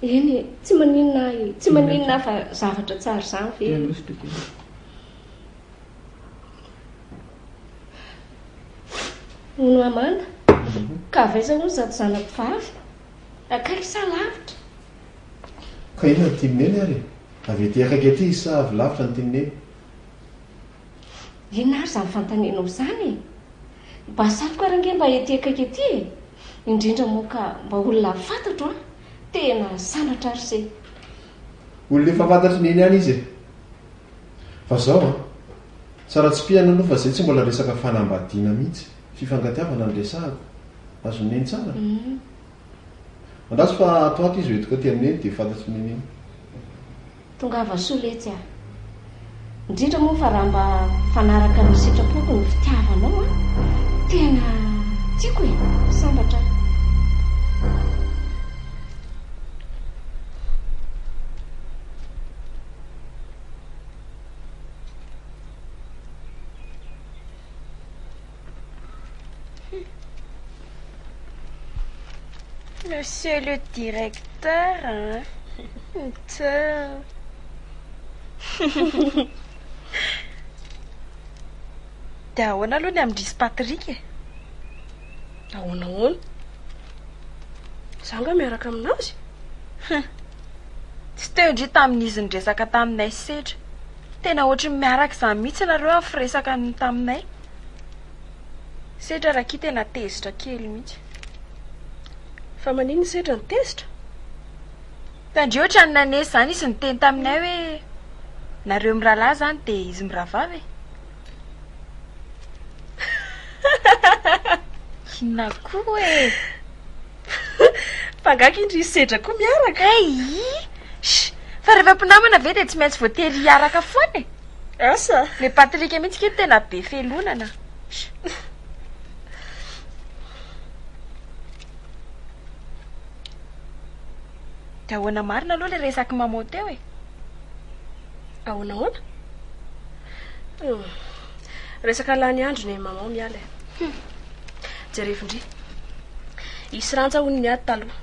eny tsy maninona fa zavatra tsara zany ve no amana ka avaiza ho zato zanako vavy akaiky sa lavitra ka inona ny timineny ary avy ety akaiky aty sa avy lavitra ny timineny ina ary zany fantanenao zany mba safoka range mba ety akaiky aty indrindra moa ka mba olona fantatro tena sanatra ary se olona efa fantatry neny any izy fa zao tsara tsy piana aloha fa zay tsy mbola resaka fanambadiana mihitsy fifangatiavana ny resahako azoneny tsara mandatsy fa atoato izy hoetiko ty amineny dia fantatry neneny tonga avasoletsy indrindra moa fa raha mba fanaraka ny sitrapoko ny fitiavanao tena tiako sambatra Monsieur le directeur, dia ahoana aloha ny amindrisy Patrick ahoana zanga miaraka aminazy tsy teo indry tamin'izy ny resaka taminay sedra tena ohatry miaraka izany mihitsy nareo amin'ny firesaka taminay sedra raha ki tena tezitra kely mihitsy fa manino ny sedra ny tezitra tandry ohatra ny nanesy zany izy niteny taminay hoe nareo mirahalahy zany dia izy mirahavavy ina koa fangaky indry sedra koa miaraka fa rehefa mpinamana ve dia tsy maintsy voatery hiaraka foana asa le Patrick mihitsy ke tena be felonana dia ahoana marina aloha le resaky maman teo ahoana resaka lany andro ny maman miala jerevindry isy ranja hony ny ady taloha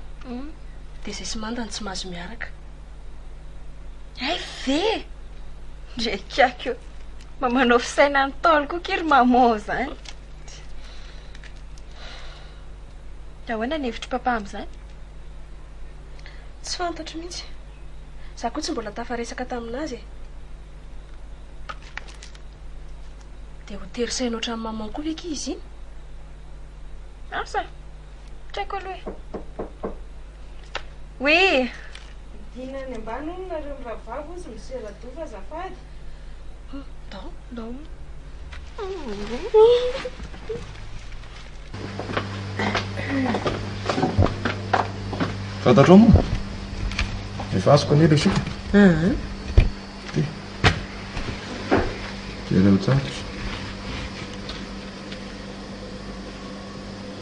dia zay sy mandany tsy mahazo miaraka ve ndrekako mamanao fisaina ny taolo koa kery maman zany dia ahoana ny hevitry papa amin'izany tsy fantatro mihitsy za koa tsy mbola tafaresaka taminazy dia ho terisaina oatra amin'ny maman koa veky izy iny asa traiko aloha oui dina ny ambany ony nareo miravavo izy miseradova zafady fantatrao moa efa azoko anela isika jereo tsatro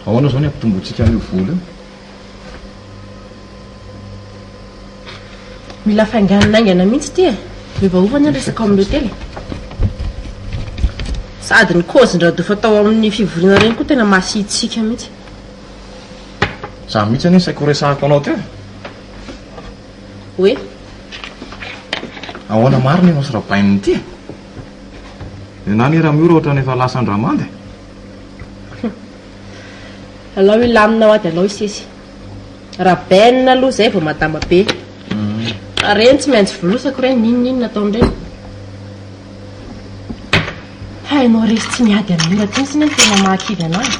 ahoana zao ny ampitombotsika an'io vola mila fainganinaingana mihitsy ty miovaovany ny resaka amin'ny hotely sady ny kaozindraha do fatao amin'ny fivoriana reny koa tena mahasitsika mihitsy za mihitsy any saiko resahako anao teo hoe ahoana marina enao sy rabaininy ty na ny raha miora ohatra nefa lasa andramande alao ilaminao ady alao isesy raha bainina aloha zay vao madama be reny tsy maintsy volosako reny ninonino nataon'ireny hainao resy tsy miady amin'ora tinsiny ny tena mahakivy anazy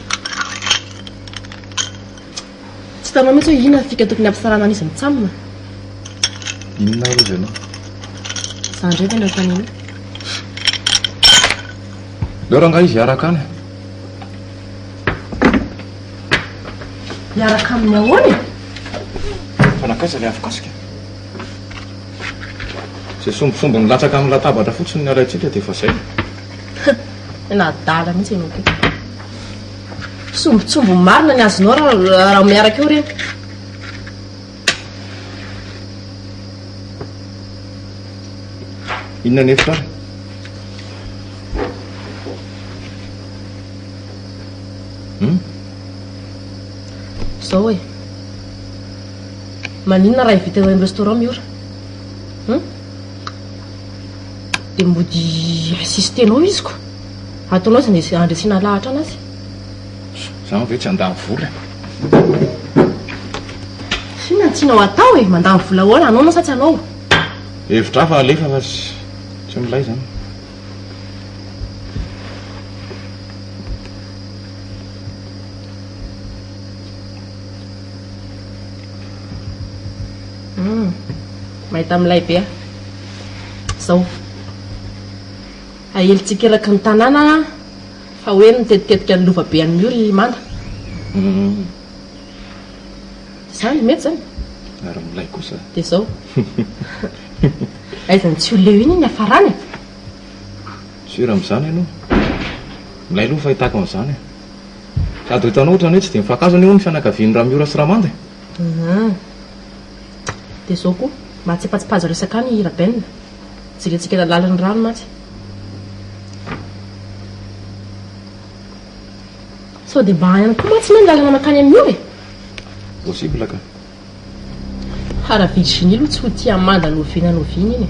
tsy tanao mihitsy hoe inona fika tokony ampisarana an'izy mitsamina inona rozy ianao za ndray tena tanina leo raha nga izy hiaraka any miaraka amin'ny ahoany fanakaiza le afokasika zay sombosombo ny latsaka amin'ny latabatra fotsiny ny araitsika dia efa zay nadala mihitsy ianao ty sombotsombo marina ny azonao raha miaraka eo reny inona ny efitra zao hoe maninona raha ivita amin'ny restaurant miora dia mbody assistenao izy ko ataonao zany andresina lahatra anazy zaho ve tsy andany vola fina tsinao atao e mandany vola hoana anao na satsy anao hevitra fa alefa fa tsy milay zany mahita amilay be a zao ahelitsika eraky ny tanàna fa hoe nitetiketiky ny lova be any miory manda zany mety zany ary milay kosa dia zao aizany tsy oleo iny ny afarany sura am'izany ianao milay aloha fahitako am'izany sady hitanao ohatrany hoe tsy dia mifakazany eo ny fianakaviany raha miora sy raha manda dia zao koa mba tsy efa-tsipazo resaka any rabenina jirentsika lalàlan'ny rano matsy sao dia mba ihany koa matsy meny lalana makany amin'io e possible ka raha virginie aloha tsy ho tia manda novina novina iny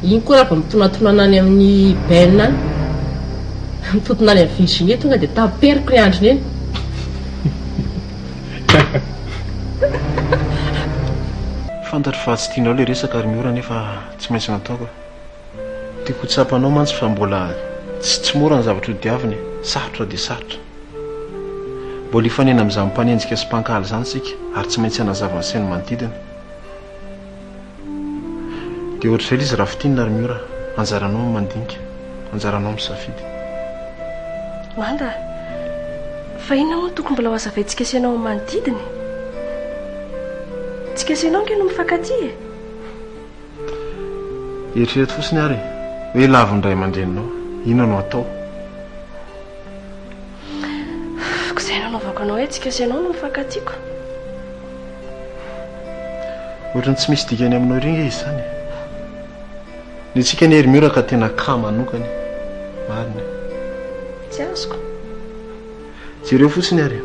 iny koa raha va mitonatonana any amin'ny benne any mitotona any amin'ny virginie tonga dia taperiko ry andriny eny fantatry fa tsy tianao le resaka ary miora nefa tsy maintsy nataoko tiako tsapanao mantsy fa mbola tsy mora ny zavatra hodiaviny sarotra dia sarotra mbola ifanena amin'izany mpanenjika sy mpankaly zany sika ary tsy maintsy hanazavany sainy manodidina dia ohatr'izay l izy raha fitinina ary miora anjaranao mandinika anjaranao misafidy manda fa inona moa tokony mbola ho azavaintsika asianao amin'ny manodidiny tsika asianao nke no mifankaty e eritrereto fotsiny ary hoe lavindray aman-dreninao ina no atao ko izay nanaovako anao hoe tsika asianao no mifankatyko ohatrany tsy misy dikany aminao iringa izy zany ny tsika ny hery miora ka tena ka manokany marina tsy azoko jereo fotsiny ary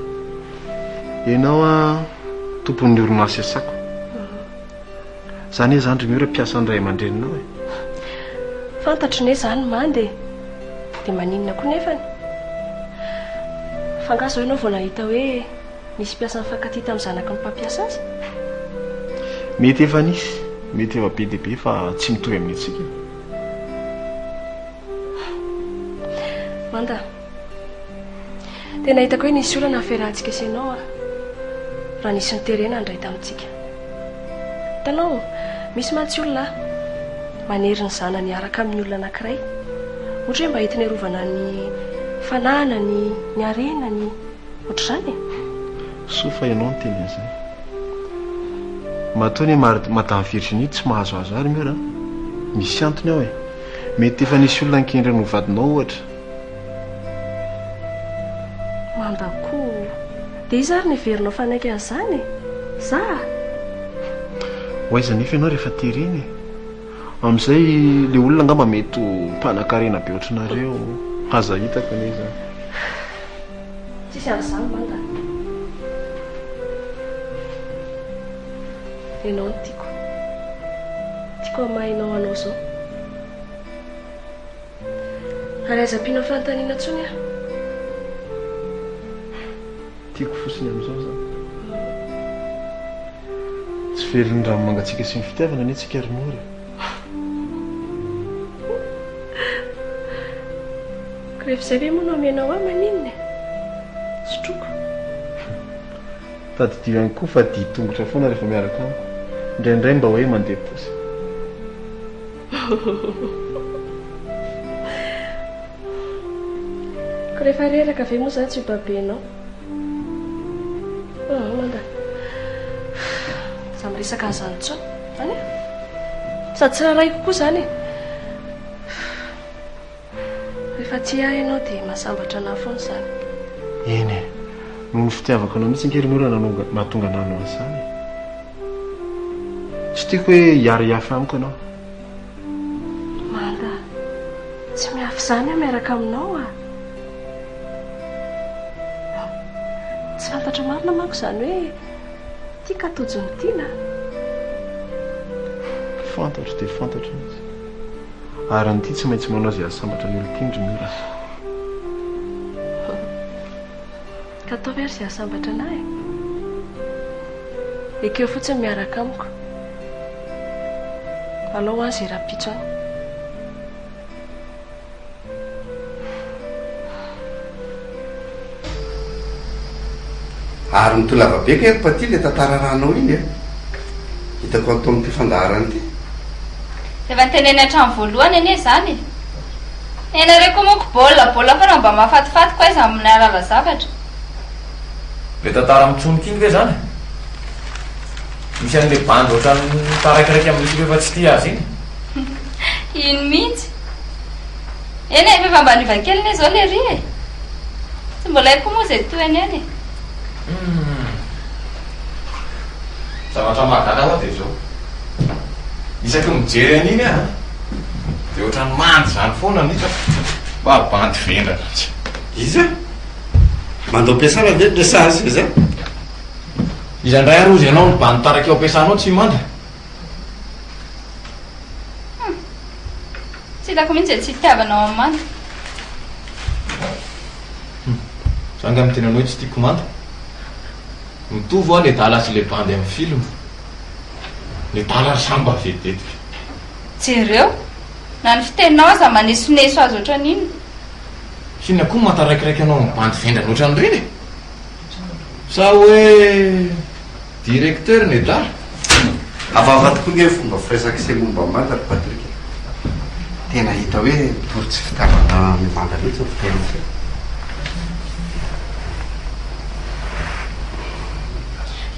ianao a tompon'ny orinasy asako zany hoe zany ry miora mpiasa ny ray aman-dreninao e fantatry ne zany mandy dia maninona koa nefany fangaso ianao vao nahita hoe nisy mpiasa mifankaty tamin'ny zanaky ny mpampiasa azy mety efa nisy mety efa be deabe fa tsy mitovy amin'ny atsika manda tena hitako hoe nisy olana naferahantsika asianao a raha nisy nyterena ndray tamintsika hitanao misy mantsy olona manery ny zanany araka amin'ny olona anankiray ohatra hoe mba hitiny arovana ny fananany ny arenany ohatra zany e sofa ianao ny teny an'izay mataony madame Virginie tsy mahazo azo ary miora misy antony ao e mety efa nisy olona nkendra no vadinao ohatra mandako dia izy ary nyverinao fanaiky an'izany za hoaiza nefa ianao rehefa tereny amin'izay le olona angamba mety mpanan-karena be ohatranareo aza hitako ane zany tsisy an'izany manda ianao ny tiako amahinao anao zao ary aza-pinao fanontaniana ntsony a tiako fotsiny amin'izao zany tsy velony raha mangatsika sy ny fitiavana ane tsika rymora ko rehefa izay ve moa no amenao a maninona sotroko tadidio ihany koa fa dia tongotra foana rehefa miaraka amiko indraindray mba hoe mandeha posy ko rehefa reraka ve moa zany tsy hobabenao manda za miresaka an'izany tsony any sady tsy raharay kokoa zany e rehefa tsy ahy ianao dia mahasambatra anahy foana zany eny e noho ny fitiavako anao mihitsy nkery mora mahatonga anano an'izany tsy tiako hoe hiary hafa amiko ianao manda tsy miafy zany a miaraka aminao a tsy fantatra marina manko zany hoe tiaka tojony tiana. Fantatro dia fantatro izy ary nyity tsy maintsy manao izay asambatra ny olon-tindry mira. Ka atao very izay asambatra anahy ekeo fotsiny miaraka amiko alao ho azy raha-pitrany. Ary mitolava be ka eropaty le tantara ranao iny hitako atao amin'ny mpifandaharany ity. Efa niteneny hatrany voalohany anie zany. Enareko moako baolina fa mba mahafatifaty koa izy amin'ny alala zavatra. Le tantara mitsonika iny ve zany? Misy an'le bandy ohatrany taraikiraiky amin'isika efa tsy tia azy iny. Iny mihitsy. Eny efa mba nivankeliny izao le ry e. Tsy mbola haiko moa izay toeny eny. Zavatra mahagaga ho dia izao. Isaky mijery an'iny dia ohatrany mandy zany foana mihitsy mba bandy vendrana. Izy mandao ampiasana ve le sazy zay? Izy andray arozy ianao ny bandy taraky ao ampiasanao tsy manda. Tsy hitako mihitsy tsy hitiavanao amin'ny manda. Zanga amin'ny tena hoe tsy tiako manda. Mitovy aho le dala sy le bandy amin'ny film. Le dala samba vetetika. Jereo na ny fiteninao aza manesoneso azy ohatran'iny. Sina koa mataraikiraiky anao amin'ny bandy vendrana ohatran'ireny e. Sa hoe directeur ny dala. Avava tokoa nge fomba firesaka se momba manda ry Patrika. Tena hita hoe tory tsy fitavana ny manda mihitsy ny fitenany.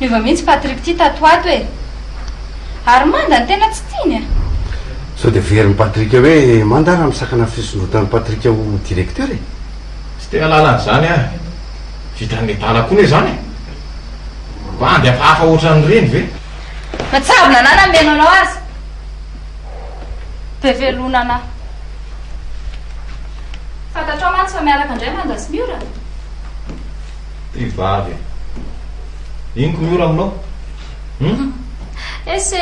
Miova mihitsy Patrick ty tatoato e. Ary manda ny tena tsy tiany a. Sao dia veriny Patrika hoe manda raha misakana fisondrotan'ny Patrika ho directeur e. Tsy tena lalan'izany a. Vitan'ny dala koa ne zany. Bandy hafahafa ohatran'ireny ve? Matsabona ana namenanao azy. Be velona ana. Fantatrao mantsy fa miaraka indray manda sy miora. Tivavy. Iny ko miora aminao? Ese,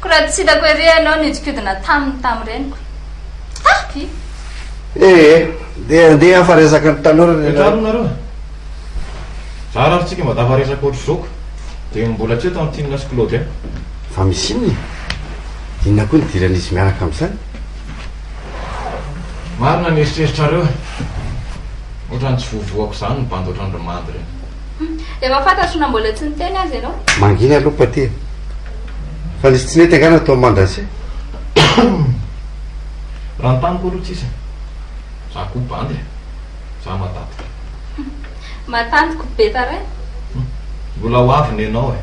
koraha tsy hitako ery ianao nidikidina tamin'ireniko. Py. Dia andeha afaresaka ny tanora. Etraronareo. Za raha tsika mba tafaresaka ohatry zao dia mbola tsy eto amin'ny tinina sy Claude. Fa misy inona koa nidiran'izy miaraka amin'izany? Marina ny eritreritrareo. Ohatrany tsy voavoako izany ny bandy ohatrany mandy ireny. Efa fantatro na mbola tsy niteny azy ianao. Mangina aloha Paty. Fa nisy tsy nety angana atao manda azy. Raha ny taniko aloha tsisy. Za koa bandy. Za matatika. Matantiko be taray. Mbola ho avy ny ianao e.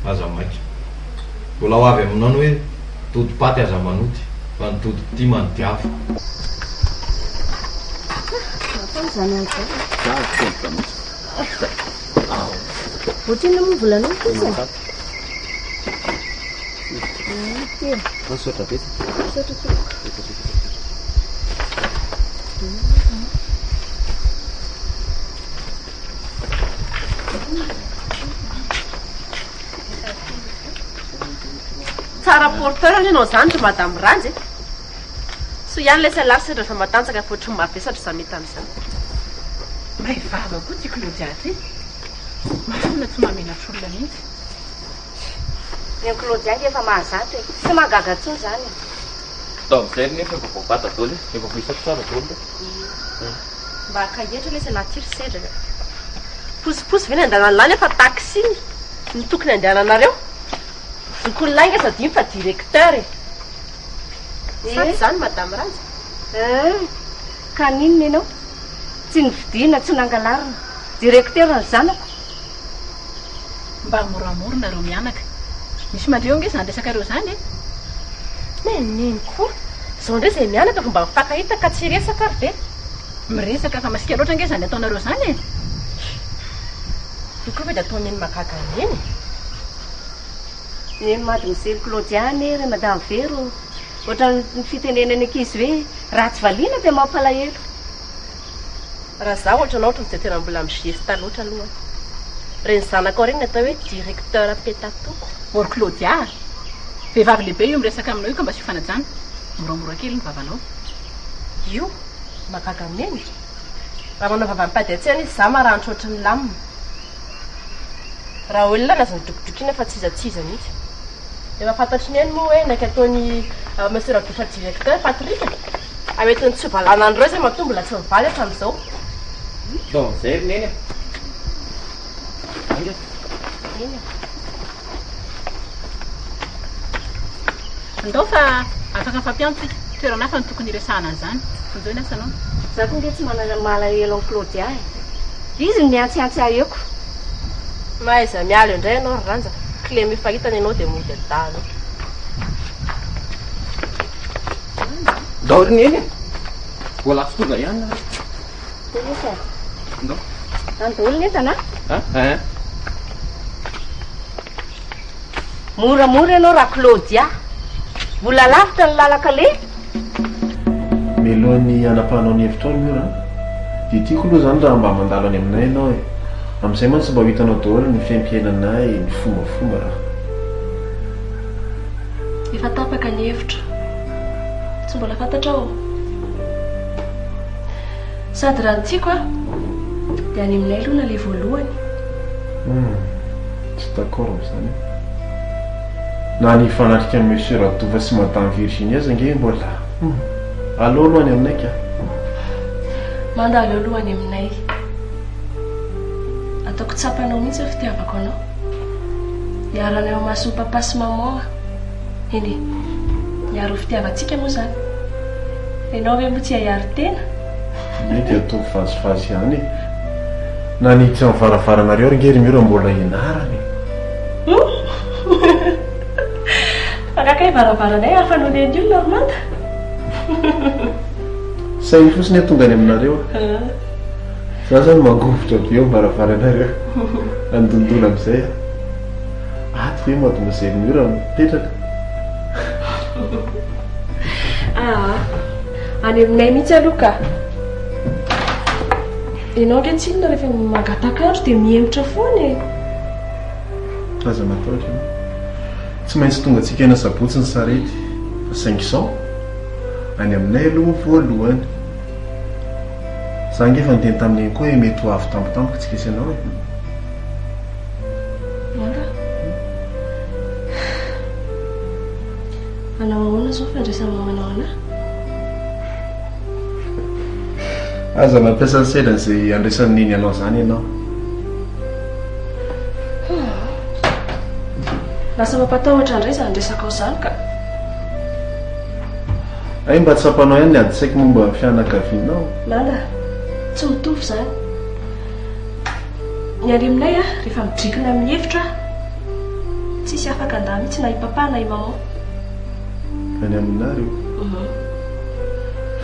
Aza maika. Mbola ho avy aminao hoe toto paty aza manoty fa ny toto ty manodiava. Ohatrany moa volanao kosa. Masotra be. Tsara porteur ianao zany ry madame Ranjy. So ihany lay salarsy rehefa matanjaka fa ohatry ny mavesatra za mety amin'izany. Mahay vava koa ty Claudia ty. Mahafona tsy mahamenatra olona mihitsy. Ny Claudia efa mahazatra e. Tsy mahagaga tsony zany. Tao amin'izay nefa efa voabata daholo efa voisako tsara daholo. Mba akahetra lay naty ry sedra. Posiposy ve ny andehanana lany efa taxi ny tokony andehananareo. Nikolona inga sady fa directeur e. Sady zany madame Ranjy. Ka ninona ianao? Tsy nividiana, tsy nangalarina. Directeur ny zanako. Mba moramora nareo mianaka. Misy mandreo nge zany resaka reo zany e. Neniny koa. Zao ndray izay mianaka fa mba mifankahita ka tsy resaka ary ve? Miresaka fa masika loatra nge zany ataonareo zany e. Io koa fa dia ataon'ny mahagaga eny. Ny mady misery Claudiane ry madame Vero. Ohatra ny fitenenany ankizy hoe raha tsy valiana dia mampalahelo. Raha za ohatra anao ohatra ny izay tena mbola migesta loatra aloha. reny zanako reny atao hoe directeur petatoko. Or Claudia vehivavy lehibe io miresaka aminao io ka mba sy fanajana moramora kely ny vavanao io magagameny raha manao vavany-pady atsihana izy za maranitra ohatry ny lamina raha olona naza nidrokodrokina fa tsizatsiza mihitsy efa fantatry ny eny moa hoe naiky ataony monsieur radofa directeur Patrika ametiny tsy valanandro reo zay matombola tsy mivaly hatramin'izao bon zay rineny andao fa afaka fampiantsika toerana hafa ny tokony iresahana an'izany fonjao ny asanao za koa nge tsy manana malahelo ny Claudia izy ny miantsiantsy aeko mahaiza mialo indray ianao ranja clé mifahitany ianao dia mody adalo ndao rineny vola fotonga ihany ndao andolo netana ah moramora ianao raha Claudia vola lavitra ny lalaka le melohan'ny anapahanao ny hevitrao mio raha dia tiako aloha zany raha mba mandalo any aminay ianao e amin'izay mantsy mba hitanao daholo ny fiaim-piainanay ny fombafomba raha efa tapaka ny hevitra tsy mbola fantatra ao sady raha ny tiako a dia any aminay aloha na le voalohany tsy d'accord amin'izany na ny fanatrika ny monsieur Radova sy madame Virginie aza nge mbola allo alohany aminay ka mandalo alohany aminay ataoko tsapanao mihitsy hoe fitiavako anao hiarana eo maso papa sy maman eny hiaro fitiavantsika moa zany ianao hoe mbo tsy hahary tena mety atao fazifazy ihany na ny tsy mivaravaranareo ary ngery miro mbola ianarany fakaka hivaravaranay hafa no leny io Normanda sainy fosiny tonga any aminareo za zany mangovotra be eo mivaravaranareo andondona amin'izay aty hoe madomazay miro mipetraka any aminay mihitsy aloha ka ianao nge tsinona rehefa mangatakandro dia mihemitra foana e aza mataotra tsy maintsy tonga antsika ena sabotsy ny sarety fa 500 any aminay aloha voalohany za ngefa niteny tamin'iny koa hoe mety ho avy tampotampoka tsika isanao e manda anao ahoana zao fandraisana mamanao ana aza mampiasa ny selan'izay andraisan'ny niny anao zany ianao lasa mampatahotra indray za andresaka ao zany ka ay mba tsy ampanao ihany ny adisaiko momba ny fianakavianao manda tsy mitovy zany ny any aminay a rehefa midrikina amin'ny hevitra tsisy afaka andaha mihitsy na ipapa na imaman any aminareo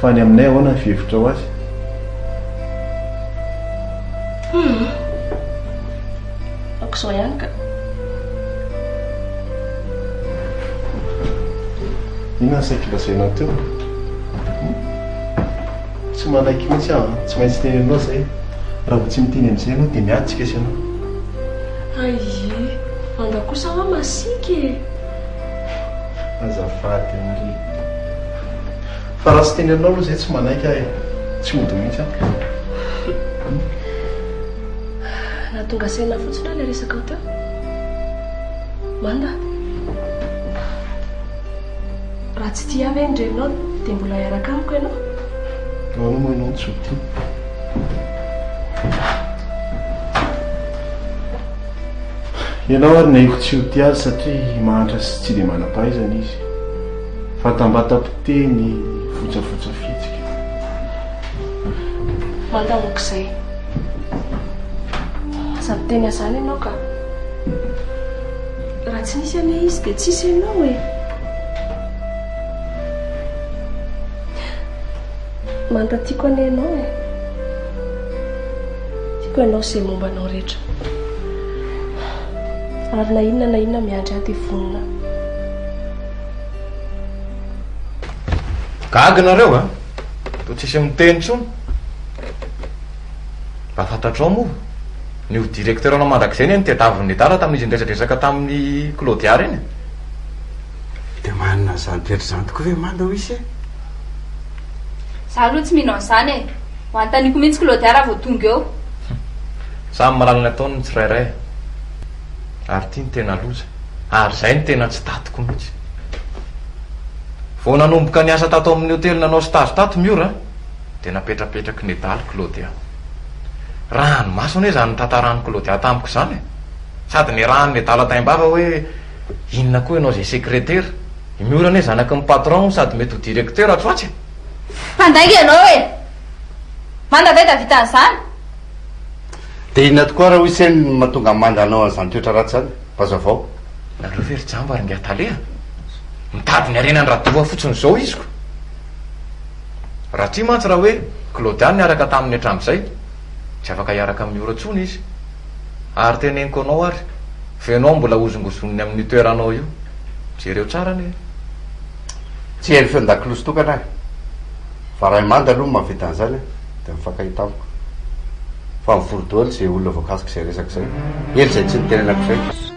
fa ny aminay ahoana ny fihevitra ho azy ako zao ihany ka ina saiky lazainao teo tsy manaiky mihitsy a tsy maintsy teny anao zay raha vo tsy miteny amin'izay anao dia miatsika sy anao aie anda kosa hoa masiky azafady am'ry fa raha sy teny anao aloha zay tsy manaiky ah tsy mody mihitsy a na tonga saina fotsiny a le resaka ao teo manda raha tsy tia avy ny renao dia mbola hiaraka amiko ianao aono moa ianao ny tsoty ianao ary naiko tsy ho ty azy satria mahantra sy tsy dia manam-pahaizana izy fa tambatampiteny fotsafotsa fitsika mandanoko izay sady teny azany ianao ka raha tsy nisy ane izy dia tsisy ianao e manta tiako ane ianao e tiako ianao zay momba anao rehetra ary na inona miandry aty vonina gagy nareo a to tsisy miteny tsony mba fantatrao moa nyo directeur anao mandrakizay ny nytedaviny dara tamin'izy nydresadresaka tamin'ny Claudia reny. De manina zany toetra zany tokoa ve manda ho isy e? Za aloha tsy mino an'izany e. Ho antaniko mihitsy Claudia raha vao tonga eo. Samy malalana ataony ny tsirairay. Ary tia ny tena loza. Ary zay ny tena tsy tatiko mihitsy. Vao nanomboka niasa tato amin'ny hôtely nanao stage tato miora, dia napetrapetraky ny daly Claudia. Ranomaso anie zany tantarany Claudia tamiko zany. Sady ny rano ny dala tain-bava hoe inona koa ianao zay secrétaire. Miora anie zanaky ny patron sady mety ho directeur atroatsy. Mandainga ianao e. Manda ve da vita an'izany? De inona tokoa raha ho isy ny mahatonga manda anao an'izany toetra ratsy zany? Bazavao. Nareo very jamba ary ngiataleha. Mitady ny arenany radova fotsiny zao izy ko. Raha tsy mantsy raha hoe Claudia niaraka tamin'ny hatramin'izay, tsy afaka hiaraka amin'ny ora tsony izy. Ary teneniko anao ary, fenao mbola ozongozoniny amin'ny toeranao io. Jereo tsara anie. Tsy hely feo ndakiloso tokana. Fa raha manda aloha mahavita an'izany dia mifankahita amiko. Fa mivory daholo izay olona voakasika izay resaka izay. Ely izay tsy nitenenako izay.